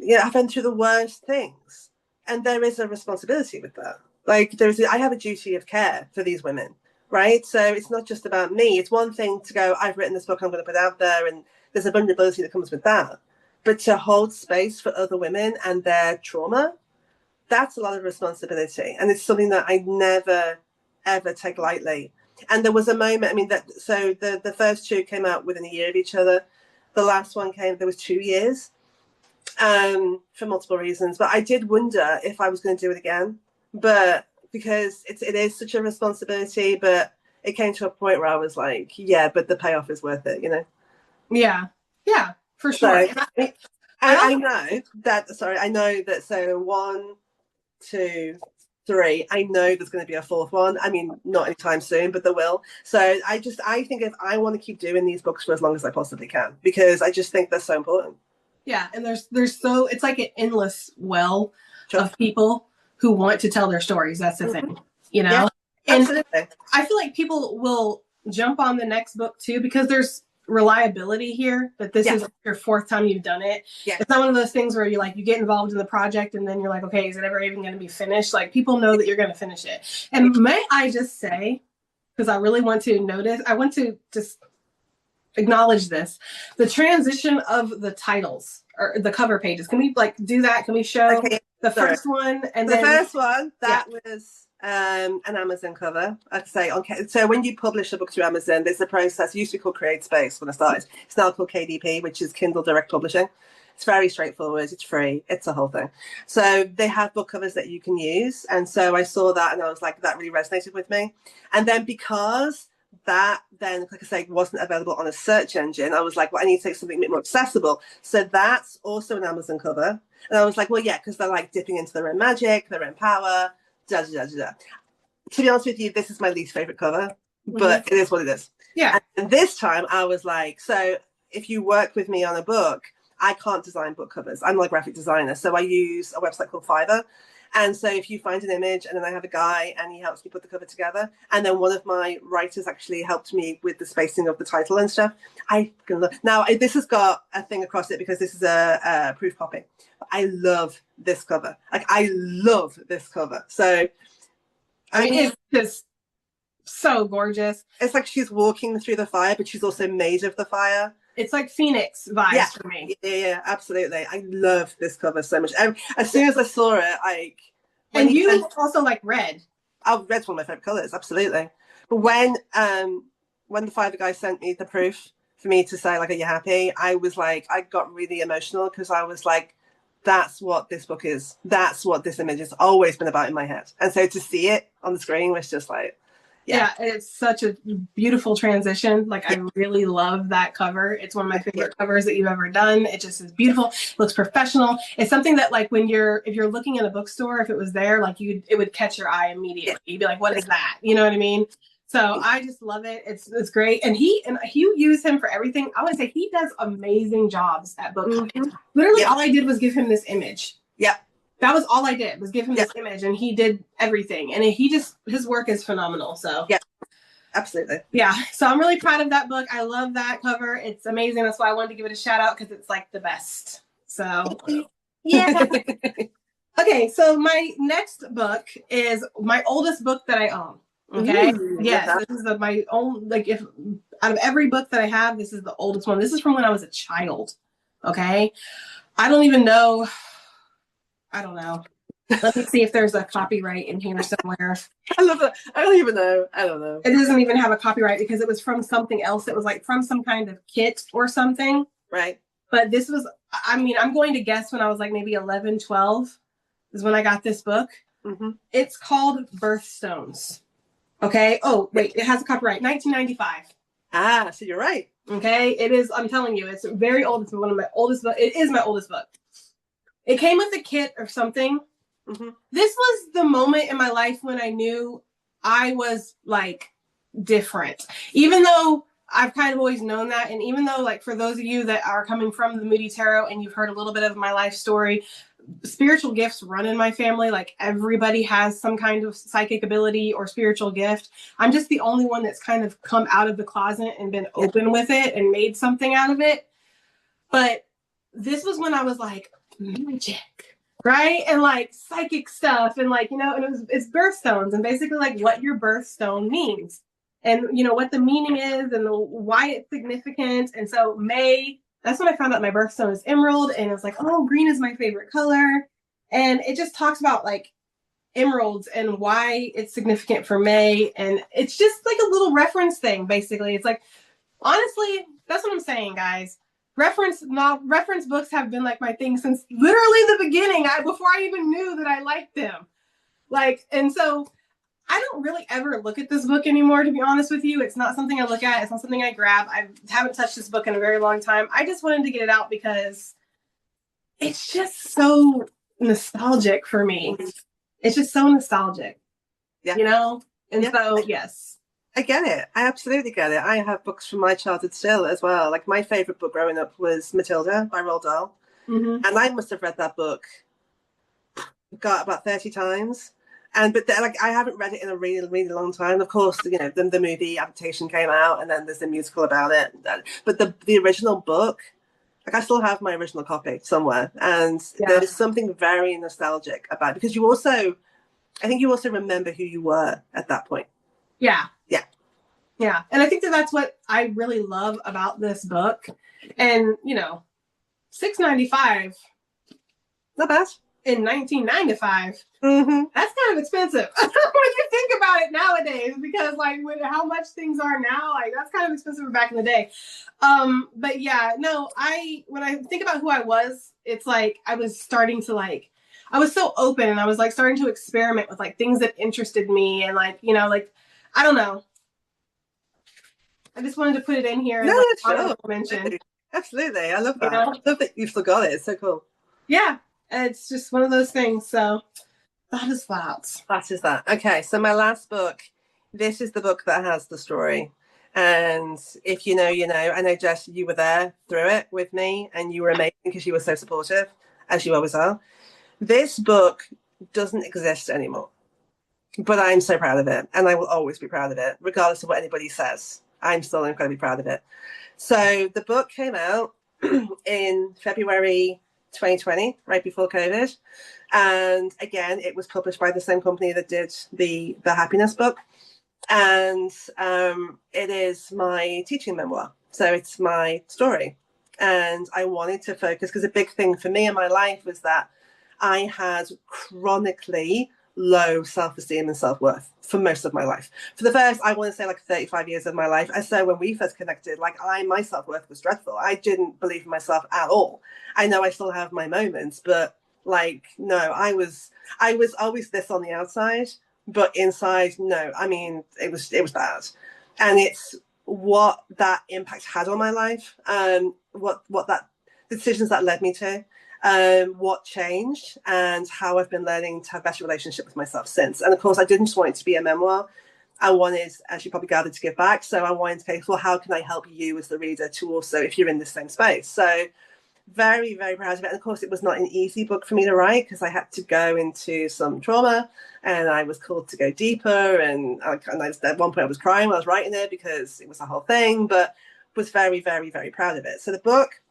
have been through the worst things. And there is a responsibility with that. Like I have a duty of care for these women, right? So it's not just about me. It's one thing to go, I've written this book, I'm going to put it out there, and there's a vulnerability that comes with that. But to hold space for other women and their trauma, that's a lot of responsibility. And it's something that I never, ever take lightly. And there was a moment, so the first 2 came out within a year of each other. The last one there was 2 years, for multiple reasons. But I did wonder if I was going to do it again. But because it is such a responsibility, but it came to a point where I was like, yeah, but the payoff is worth it, you know? Yeah. Yeah, for sure. So, I know that, sorry, I know that, so 1, 2, 3, I know there's going to be a fourth one. I mean, not anytime soon, but there will. So I think if I want to keep doing these books for as long as I possibly can, because I just think they're so important. Yeah, and there's so, it's like an endless well of people who want to tell their stories. That's the thing, you know? Yeah, absolutely. And I feel like people will jump on the next book too, because there's reliability here, that this is your 4th time you've done it. Yeah. It's not one of those things where you get involved in the project and then you're like, okay, is it ever even going to be finished? Like, people know that you're going to finish it. And may I just say, because I really want to just acknowledge this, the transition of the titles or the cover pages. Can we do that? Can we show the first one? And the first one that was an Amazon cover. I'd say so when you publish a book through Amazon, there's a process. It used to be called CreateSpace when I started. It's now called KDP, which is Kindle Direct Publishing. It's very straightforward. It's free. It's a whole thing. So they have book covers that you can use. And so I saw that and I was like, that really resonated with me. And then because that then, like I say, wasn't available on a search engine, I was like, well, I need to take something a bit more accessible. So that's also an Amazon cover. And I was like, well, yeah, because they're like dipping into their own magic, their own power, da, da, da, da. To be honest with you, this is my least favorite cover, but it is what it is. Yeah. And this time I was like, so if you work with me on a book, I can't design book covers. I'm not a graphic designer. So I use a website called Fiverr. And so if you find an image and then I have a guy and he helps me put the cover together, and then one of my writers actually helped me with the spacing of the title and stuff, now this has got a thing across it because this is a proof copy. I love this cover. Like, I love this cover. So I mean, it's just so gorgeous. It's like she's walking through the fire, but she's also made of the fire. It's like Phoenix vibes for me. Yeah, absolutely. I love this cover so much. As soon as I saw it, and you also like red. Oh, red's one of my favorite colors, absolutely. But when the Fiverr guy sent me the proof for me to say, like, are you happy? I was like, I got really emotional because I was like, that's what this book is. That's what this image has always been about in my head. And so to see it on the screen was just like, yeah, it's such a beautiful transition. Like, I really love that cover. It's one of my favorite covers that you've ever done. It just is beautiful. Looks professional. It's something that, like, if you're looking in a bookstore, if it was there, like, it would catch your eye immediately. You'd be like, what is that? You know what I mean? So I just love it. It's great. And you use him for everything. I would say he does amazing jobs at book covers. Literally all I did was give him this image. Yeah. That was all I did, was give him this image, and he did everything. And his work is phenomenal. So yeah, absolutely. Yeah. So I'm really proud of that book. I love that cover. It's amazing. That's why I wanted to give it a shout out, because it's like the best. So yeah. Okay. So my next book is my oldest book that I own. Okay. Yes. This is my own, like, if out of every book that I have, this is the oldest one. This is from when I was a child. Okay. I don't know. Let me see if there's a copyright in here somewhere. I love that. I don't even know. I don't know. It doesn't even have a copyright because it was from something else. It was like from some kind of kit or something. Right. But this was, I mean, I'm going to guess when I was like maybe 11, 12 is when I got this book. Mm-hmm. It's called Birthstones. Okay. Oh, wait. It has a copyright. 1995. Ah, so you're right. Okay. It is. I'm telling you, it's very old. It's one of my oldest books. It is my oldest book. It came with a kit or something. Mm-hmm. This was the moment in my life when I knew I was, like, different. Even though I've kind of always known that. And even though, like, for those of you that are coming from the Moody Tarot and you've heard a little bit of my life story, spiritual gifts run in my family. Like, everybody has some kind of psychic ability or spiritual gift. I'm just the only one that's kind of come out of the closet and been open with it and made something out of it. But this was when I was like, magic, right? And like psychic stuff, and like, you know, and it's birthstones, and basically like what your birthstone means, and you know what the meaning is, and why it's significant. And so May, that's when I found out my birthstone is emerald, and it was like, oh, green is my favorite color, and it just talks about like emeralds and why it's significant for May, and it's just like a little reference thing. Basically, it's like, honestly, that's what I'm saying, guys. Reference books have been like my thing since literally the beginning. Before I even knew that I liked them. Like, and so I don't really ever look at this book anymore, to be honest with you. It's not something I look at. It's not something I grab. I haven't touched this book in a very long time. I just wanted to get it out because it's just so nostalgic for me. It's just so nostalgic, Yeah. you know? And Yeah. so, yes. I get it. I absolutely get it. I have books from my childhood still as well. Like my favorite book growing up was Matilda by Roald Dahl. Mm-hmm. And I must have read that book about 30 times. But like I haven't read it in a really, really long time. Of course, you know, the movie adaptation came out and then there's a musical about it. But the original book, like I still have my original copy somewhere. And there's something very nostalgic about it because I think you also remember who you were at that point. Yeah. Yeah. Yeah. And I think that's what I really love about this book. And, you know, $6.95. Not bad. In 1995. Mm-hmm. That's kind of expensive when you think about it nowadays, because like with how much things are now, like that's kind of expensive back in the day. But yeah, no, when I think about who I was, it's like I was starting to like, I was so open and I was like starting to experiment with like things that interested me and like, you know, like, I don't know. I just wanted to put it in here. No, as sure. honorable mention. Absolutely. I love that. You know? I love that you've still got it. It's so cool. Yeah. It's just one of those things. So that is that. That is that. Okay. So my last book, this is the book that has the story. And if you know, you know. I know, Jess, you were there through it with me and you were amazing because you were so supportive, as you always are. This book doesn't exist anymore, but I'm so proud of it. And I will always be proud of it, regardless of what anybody says. I'm still incredibly proud of it. So the book came out in February 2020, right before COVID. And again, it was published by the same company that did the happiness book. And it is my teaching memoir. So it's my story. And I wanted to focus, because a big thing for me in my life was that I had chronically low self-esteem and self-worth for most of my life. For the first, I want to say like 35 years of my life. And so when we first connected, like my self-worth was dreadful. I didn't believe in myself at all. I know I still have my moments, but like, no, I was always this on the outside, but inside, no, I mean, it was bad. And it's what that impact had on my life, what that the decisions that led me to, what changed, and how I've been learning to have a better relationship with myself since. And of course, I didn't just want it to be a memoir. I wanted, as you probably gathered, to give back. So I wanted to say, well, how can I help you as the reader to also, if you're in the same space? So very, very proud of it. And of course, it was not an easy book for me to write because I had to go into some trauma and I was called to go deeper. And at one point I was crying while I was writing it because it was a whole thing, but was very, very, very proud of it. So the book,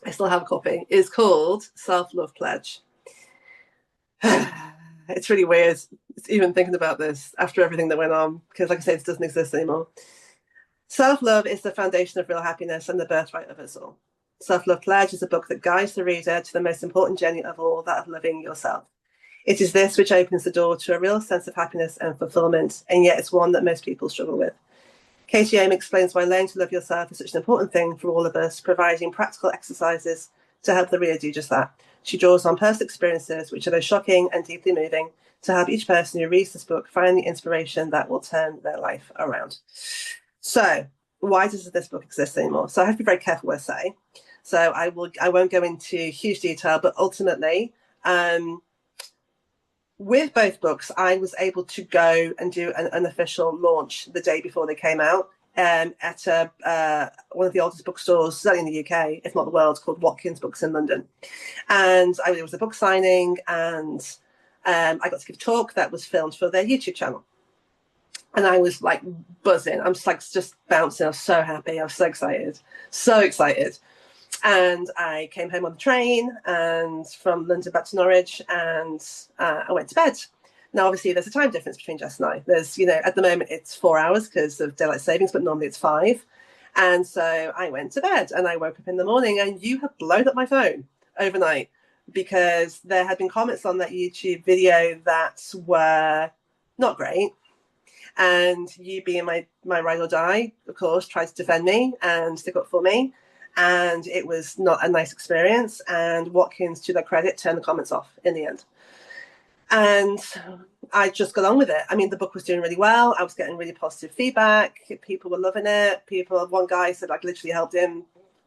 I still have a copy, is called Self-Love Pledge. It's really weird even thinking about this after everything that went on, because like I said, it doesn't exist anymore. Self-love is the foundation of real happiness and the birthright of us all. Self-Love Pledge is a book that guides the reader to the most important journey of all, that of loving yourself. It is this which opens the door to a real sense of happiness and fulfillment, and yet it's one that most people struggle with. Katie Ohm explains why learning to love yourself is such an important thing for all of us, providing practical exercises to help the reader do just that. She draws on personal experiences, which are both shocking and deeply moving, to help each person who reads this book find the inspiration that will turn their life around. So, why does this book exist anymore? So I have to be very careful what I say. So I won't go into huge detail, but ultimately, with both books, I was able to go and do an official launch the day before they came out at one of the oldest bookstores, certainly in the UK, if not the world, called Watkins Books in London. And it was a book signing, and I got to give a talk that was filmed for their YouTube channel. And I was like buzzing. I'm just bouncing. I was so happy. I was so excited. So excited. And I came home on the train and from London back to Norwich, and I went to bed. Now, obviously, there's a time difference between Jess and I. There's, at the moment it's 4 hours because of daylight savings, but normally it's 5. And so I went to bed and I woke up in the morning and you had blown up my phone overnight because there had been comments on that YouTube video that were not great. And you being my ride or die, of course, tried to defend me and stick up for me. And it was not a nice experience. And Watkins, to their credit, turned the comments off in the end. And I just got on with it. I mean, the book was doing really well. I was getting really positive feedback. People were loving it. One guy said, like, literally helped him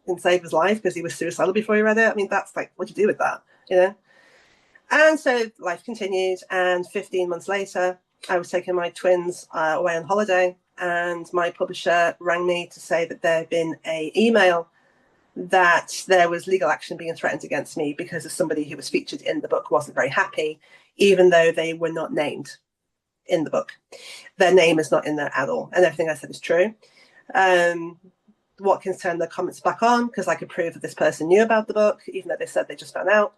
and save his life because he was suicidal before he read it. I mean, that's like, what do you do with that, you know? And so life continued. And 15 months later, I was taking my twins away on holiday. And my publisher rang me to say that there had been an email that there was legal action being threatened against me because of somebody who was featured in the book wasn't very happy, even though they were not named in the book. Their name is not in there at all. And everything I said is true. Watkins turned the comments back on because I could prove that this person knew about the book, even though they said they just found out.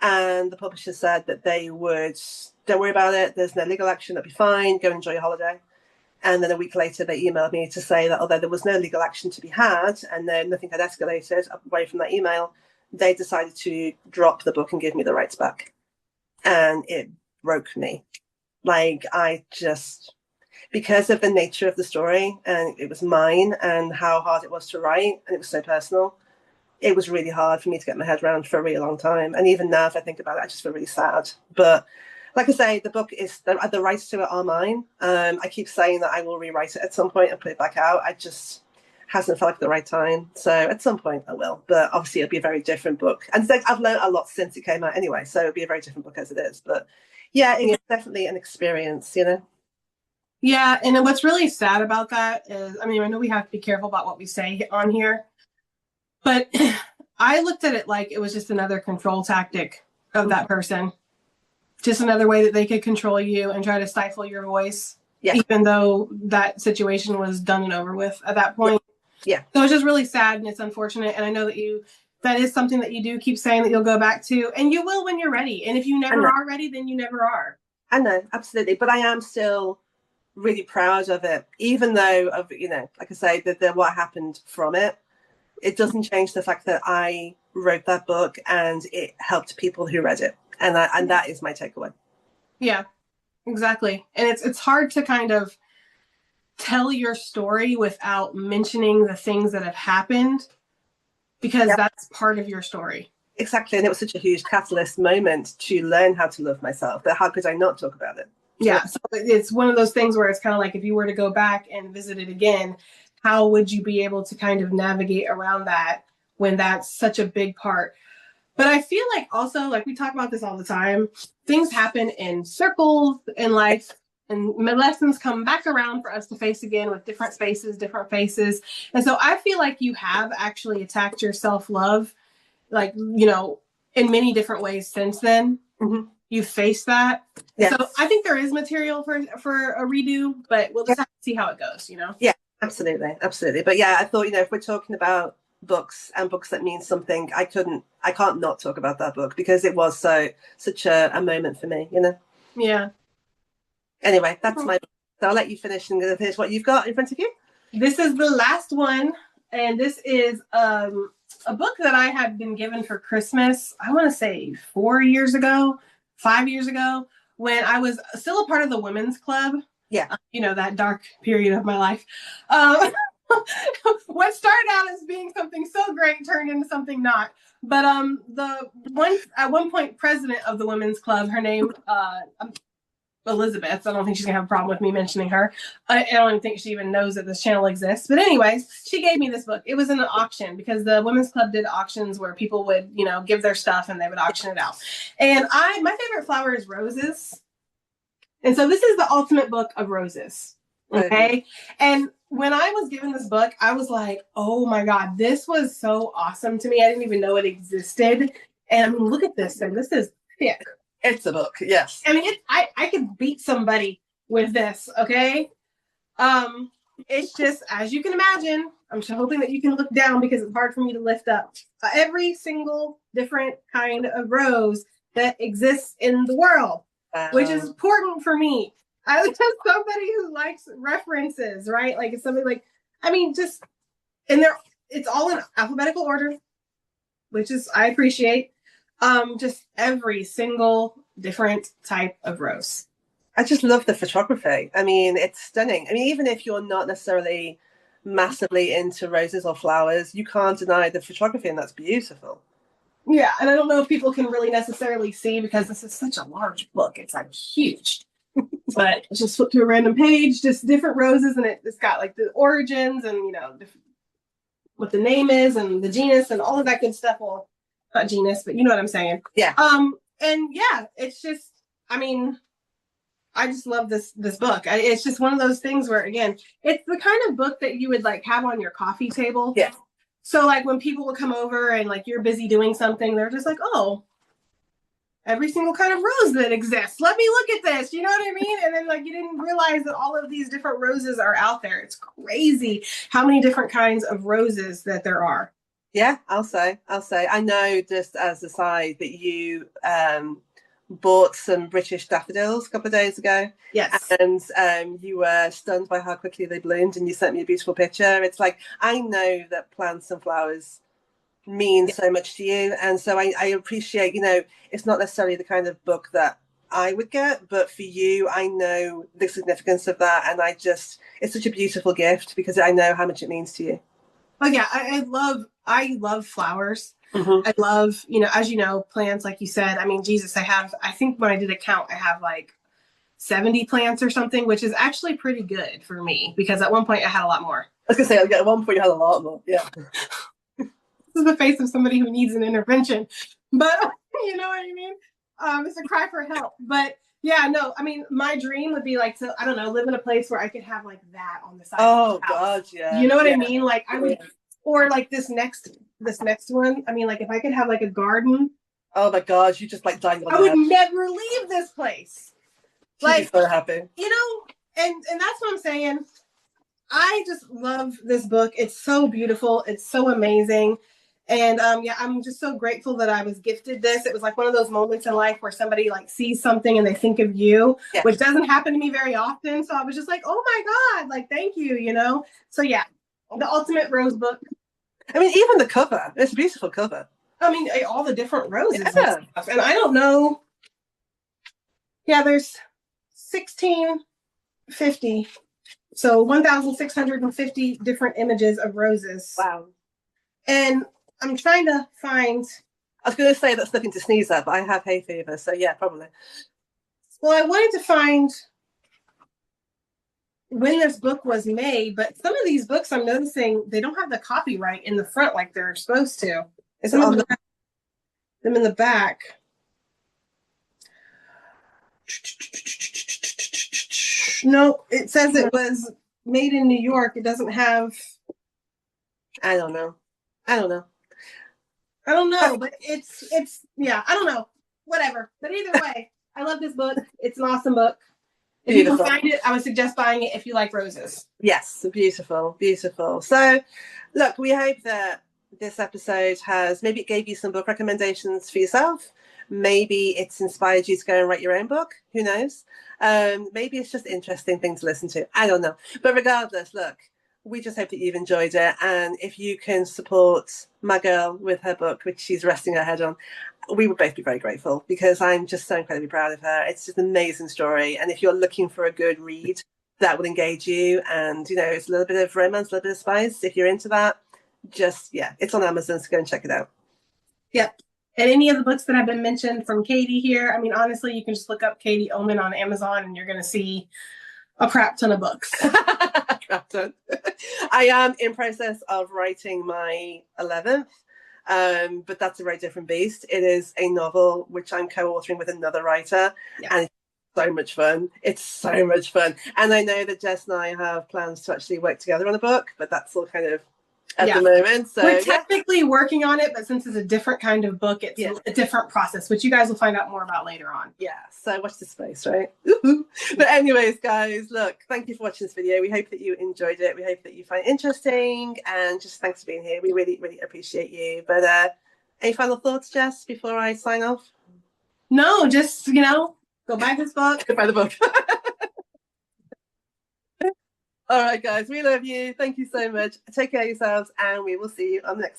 And the publisher said that they would, don't worry about it. There's no legal action. That'll be fine. Go enjoy your holiday. And then a week later, they emailed me to say that although there was no legal action to be had and then nothing had escalated away from that email, they decided to drop the book and give me the rights back. And it broke me. Like, I just, because of the nature of the story, and it was mine and how hard it was to write, and it was so personal, it was really hard for me to get my head around for a really long time. And even now, if I think about it, I just feel really sad. But like I say, the book is, the rights to it are mine. I keep saying that I will rewrite it at some point and put it back out. I just hasn't felt like the right time. So at some point I will, but obviously it'll be a very different book. And I've learned a lot since it came out anyway, so it'll be a very different book as it is. But yeah, it's definitely an experience, you know? Yeah, and what's really sad about that is, I mean, I know we have to be careful about what we say on here, but I looked at it like it was just another control tactic of that person. Just another way that they could control you and try to stifle your voice, even though that situation was done and over with at that point. Yeah. So it's just really sad and it's unfortunate. And I know that that is something that you do keep saying that you'll go back to, and you will when you're ready. And if you never are ready, then you never are. I know, absolutely. But I am still really proud of it, even though, like I say, that what happened from it, it doesn't change the fact that I wrote that book and it helped people who read it. And that is my takeaway. Yeah, exactly. And it's hard to kind of tell your story without mentioning the things that have happened, because that's part of your story. Exactly. And it was such a huge catalyst moment to learn how to love myself. But how could I not talk about it? Yeah. So it's one of those things where it's kind of like, if you were to go back and visit it again, how would you be able to kind of navigate around that when that's such a big part? But I feel like also, like we talk about this all the time, things happen in circles in life, and lessons come back around for us to face again with different spaces, different faces. And so I feel like you have actually attacked your self-love, like, in many different ways since then. Mm-hmm. You faced that. Yes. So I think there is material for a redo, but we'll just have to see how it goes, Yeah, absolutely. Absolutely. But yeah, I thought, if we're talking about books and books that mean something, I can't not talk about that book because it was such a moment for me, Yeah. Anyway, that's my book. So I'll let you finish and finish what you've got in front of you. This is the last one, and this is a book that I had been given for Christmas, I want to say 5 years ago, when I was still a part of the women's club. Yeah. That dark period of my life. What started out as being something so great turned into something not. But at one point, president of the women's club, her name Elizabeth. I don't think she's gonna have a problem with me mentioning her. I don't even think she even knows that this channel exists. But anyways, she gave me this book. It was in an auction because the women's club did auctions where people would, give their stuff and they would auction it out. And my favorite flower is roses. And so this is the ultimate book of roses. Okay. And when I was given this book, I was like, oh my God, this was so awesome to me. I didn't even know it existed. And I mean, look at this thing. This is thick. It's a book, yes. I mean, I could beat somebody with this, okay? It's just, as you can imagine, I'm just hoping that you can look down because it's hard for me to lift up. Every single different kind of rose that exists in the world, which is important for me. I was just somebody who likes references, right? Like it's something like, I mean, just, and it's all in alphabetical order, which is, I appreciate. Just every single different type of rose. I just love the photography. I mean, it's stunning. I mean, even if you're not necessarily massively into roses or flowers, you can't deny the photography, and that's beautiful. Yeah, and I don't know if people can really necessarily see because this is such a large book. It's like huge. But just flip to a random page, just different roses, and it's got like the origins and what the name is and the genus and all of that good stuff. Well, not genus, but you know what I'm saying. Yeah. And yeah, it's just, I mean, I just love this book. It's just one of those things where, again, it's the kind of book that you would like have on your coffee table. Yeah. So like when people will come over and like you're busy doing something, they're just like, oh, every single kind of rose that exists. Let me look at this. You know what I mean? And then like you didn't realize that all of these different roses are out there. It's crazy how many different kinds of roses that there are. Yeah, I'll say. I know, just as a side, that you bought some British daffodils a couple of days ago. Yes. And you were stunned by how quickly they bloomed, and you sent me a beautiful picture. It's like, I know that plants and flowers mean so much to you, and so I appreciate, it's not necessarily the kind of book that I would get, but for you, I know the significance of that, and it's such a beautiful gift because I know how much it means to you. Oh yeah, I love flowers. Mm-hmm. I love, as you know, plants, like you said. I mean, Jesus, I think when I did a count, I have like 70 plants or something, which is actually pretty good for me because at one point I had a lot more. I was gonna say, at one point you had a lot more. Yeah. This is the face of somebody who needs an intervention, but you know what I mean? It's a cry for help. But yeah, no, I mean, my dream would be like to, I don't know, live in a place where I could have like that on the side. Oh God, yeah. You know what I mean? Like I would, or like this next one. I mean, like if I could have like a garden. Oh my God, you just like dying on I would never leave this place. Like, so happy. And that's what I'm saying. I just love this book. It's so beautiful. It's so amazing. And yeah, I'm just so grateful that I was gifted this. It was like one of those moments in life where somebody like sees something and they think of you, which doesn't happen to me very often. So I was just like, oh my God, like, thank you, So yeah, the ultimate rose book. I mean, even the cover, it's a beautiful cover. I mean, all the different roses and stuff. And I don't know. Yeah, there's 1650. So 1,650 different images of roses. Wow. And I'm trying to find. I was going to say that's nothing to sneeze at, but I have hay fever, so yeah, probably. Well, I wanted to find when this book was made, but some of these books I'm noticing they don't have the copyright in the front like they're supposed to. Some of them in the back. No, it says it was made in New York. It doesn't have. I don't know, but it's yeah, I don't know. Whatever. But either way, I love this book. It's an awesome book. If you can find it, I would suggest buying it if you like roses. Yes, beautiful, beautiful. So, look, we hope that this episode maybe it gave you some book recommendations for yourself. Maybe it's inspired you to go and write your own book. Who knows? Maybe it's just interesting thing to listen to. I don't know. But regardless, look, we just hope that you've enjoyed it. And if you can support my girl with her book, which she's resting her head on, we would both be very grateful because I'm just so incredibly proud of her. It's just an amazing story. And if you're looking for a good read that will engage you and, it's a little bit of romance, a little bit of spice, if you're into that, it's on Amazon, so go and check it out. Yep. And any of the books that have been mentioned from Katie here, I mean, honestly, you can just look up Katie Oman on Amazon and you're going to see a crap ton of books. Crap ton. I am in process of writing my 11th, but that's a very different beast. It is a novel which I'm co-authoring with another writer, and it's so much fun. It's so much fun. And I know that Jess and I have plans to actually work together on a book, but that's all kind of at the moment. So we're technically working on it, but since it's a different kind of book, it's a different process, which you guys will find out more about later on. Yeah, so watch this space, right? But anyways, guys, look, thank you for watching this video. We hope that you enjoyed it. We hope that you find it interesting, and just thanks for being here. We really, really appreciate you. But any final thoughts, Jess, before I sign off? No, just, go buy this book. Go buy the book. All right, guys, we love you. Thank you so much. Take care of yourselves, and we will see you on the next one.